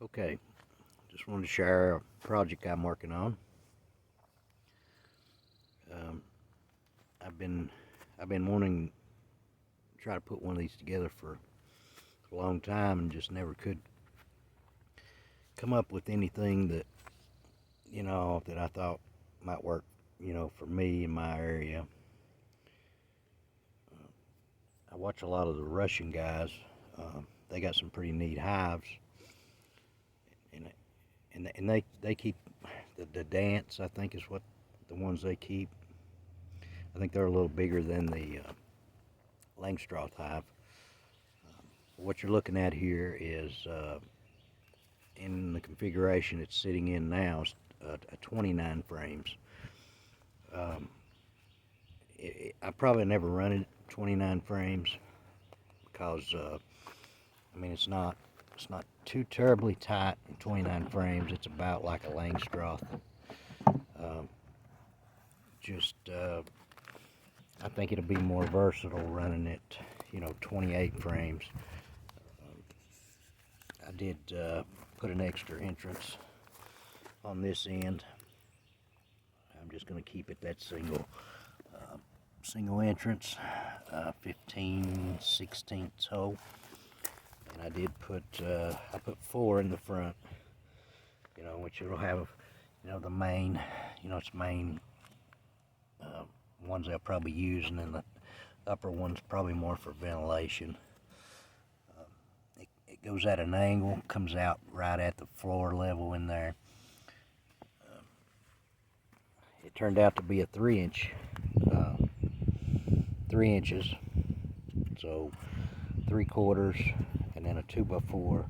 Okay, just wanted to share a project I'm working on. Um, I've been wanting to try to put one of these together for a long time and just never could come up with anything that that I thought might work for me in my area. I watch a lot of the Russian guys. They got some pretty neat hives, and they keep the dance, I think, is what the ones they keep. I think they're a little bigger than the langstroth hive. What you're looking at here is in the configuration it's sitting in now is 29 frames. I probably never run it 29 frames because I mean it's not too terribly tight in 29 frames. It's about like a langstroth. Um, just I think it'll be more versatile running it 28 frames. I did put an extra entrance on this end. I'm just going to keep it that single entrance, 15/16 hole, and I did put I put 4 in the front, which it'll have the main its main ones they'll probably use, and then the upper one's probably more for ventilation. It goes at an angle, comes out right at the floor level in there. It turned out to be a 3-inch, 3 inches, so 3/4, and then a 2x4,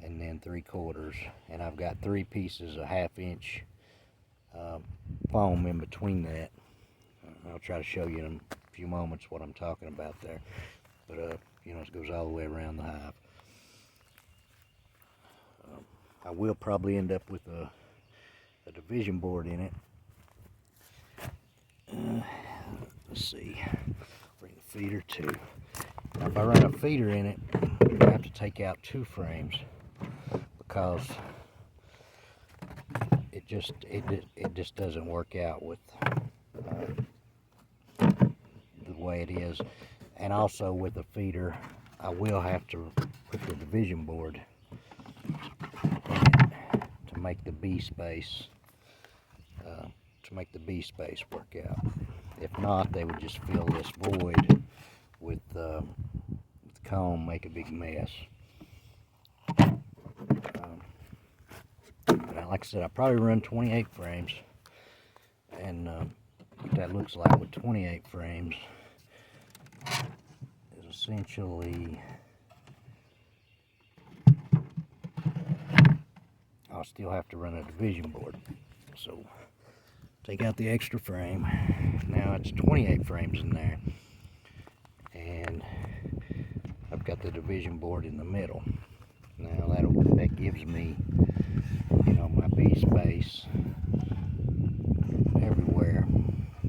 and then 3/4, and I've got 3 pieces of 1/2 inch foam in between that. I'll try to show you in a few moments what I'm talking about there, but it goes all the way around the hive. I will probably end up with a division board in it. Let's see, bring the feeder too. Now, if I run a feeder in it, I have to take out 2 frames because it just doesn't work out with the way it is. And also with the feeder, I will have to put the division board in it to make the B space work out. If not, they would just fill this void with comb, make a big mess. Like I said, I probably run 28 frames, and what that looks like with 28 frames is essentially I'll still have to run a division board. So take out the extra frame. Now it's 28 frames in there, and I've got the division board in the middle. Now that gives me my B space everywhere,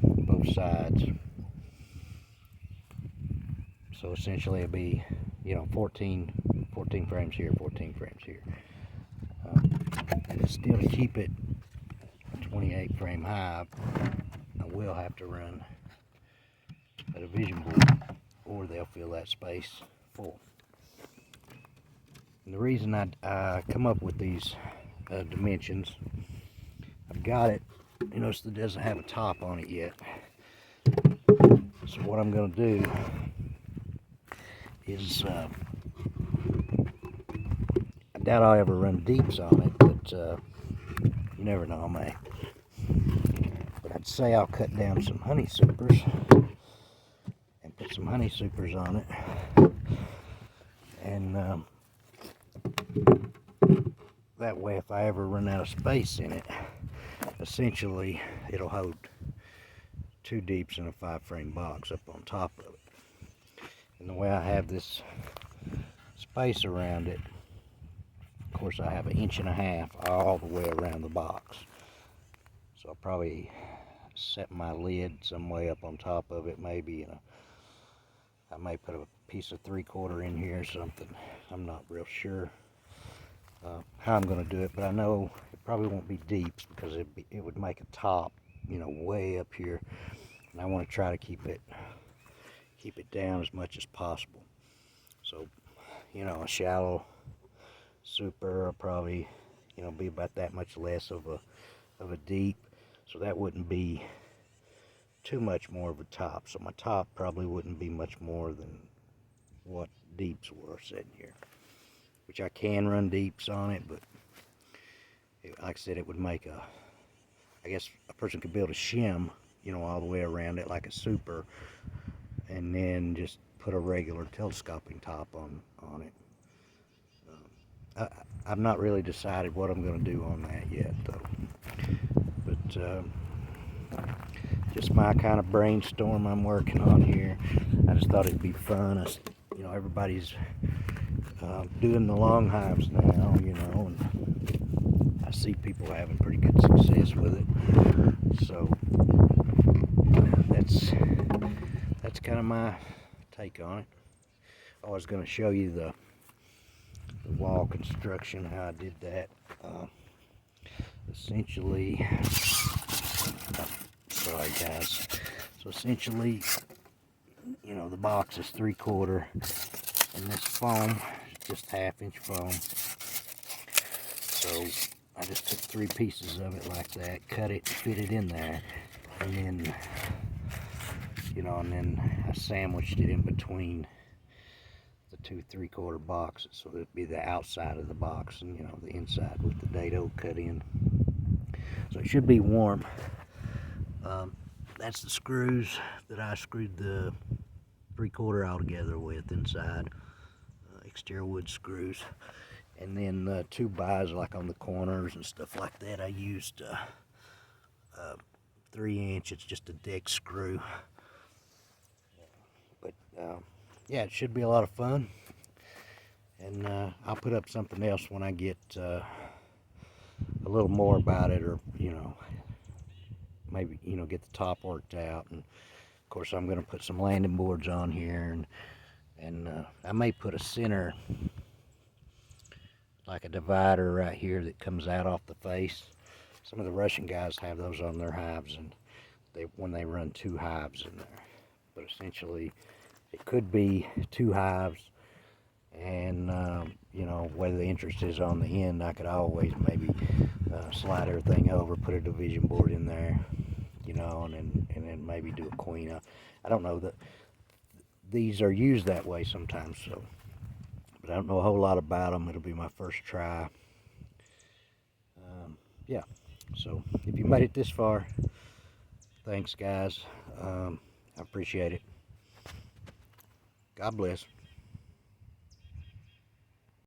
both sides. So essentially it'll be 14 frames here, 14 frames here. And still, to keep it a 28 frame hive, I will have to run a division board, or they'll fill that space full. And the reason I come up with these dimensions, I've got it, notice it doesn't have a top on it yet. So what I'm going to do is, I doubt I'll ever run deeps on it, but you never know, I may. But I'd say I'll cut down some honey supers and put some honey supers on it, and that way if I ever run out of space in it, essentially it'll hold 2 deeps in a 5-frame box up on top of it. And the way I have this space around it, of course I have 1.5 inches all the way around the box. So I'll probably set my lid some way up on top of it, maybe, I may put a piece of 3/4 in here or something. I'm not real sure. how I'm going to do it, but I know it probably won't be deeps because it would make a top, you know, way up here, and I want to try to keep it down as much as possible. So, you know, a shallow super will probably, you know, be about that much less of a deep, so that wouldn't be too much more of a top. So my top probably wouldn't be much more than what deeps were sitting here, which I can run deeps on it, but like I said, it would make I guess a person could build a shim, you know, all the way around it like a super, and then just put a regular telescoping top on it. I've not really decided what I'm going to do on that yet, though. But just my kind of brainstorm I'm working on here. I just thought it'd be fun. You know, everybody's doing the long hives now, you know, and I see people having pretty good success with it. So that's kind of my take on it. I was going to show you the wall construction, how I did that. Essentially, sorry guys. So essentially, you know, the box is 3/4, and this foam is just 1/2 inch foam. So I just took 3 pieces of it like that, cut it, fit it in there, and then, you know, and then I sandwiched it in between the 2 3/4 boxes, so it'd be the outside of the box and, you know, the inside with the dado cut in. So it should be warm. That's the screws that I screwed the 3/4 all together with inside, exterior wood screws. And then the 2 buys, like on the corners and stuff like that, I used 3-inch. It's just a deck screw. But yeah, it should be a lot of fun. And I'll put up something else when I get a little more about it, or, you know, maybe, you know, get the top worked out. And of course I'm going to put some landing boards on here, and I may put a center, like a divider right here that comes out off the face. Some of the Russian guys have those on their hives, and when they run 2 hives in there. But essentially it could be 2 hives, and you know, whether the interest is on the end, I could always maybe slide everything over, put a division board in there, you know, and then maybe do a queen. I don't know, that these are used that way sometimes, so, but I don't know a whole lot about them. It'll be my first try. Yeah, so if you made it this far, thanks guys. I appreciate it. God bless.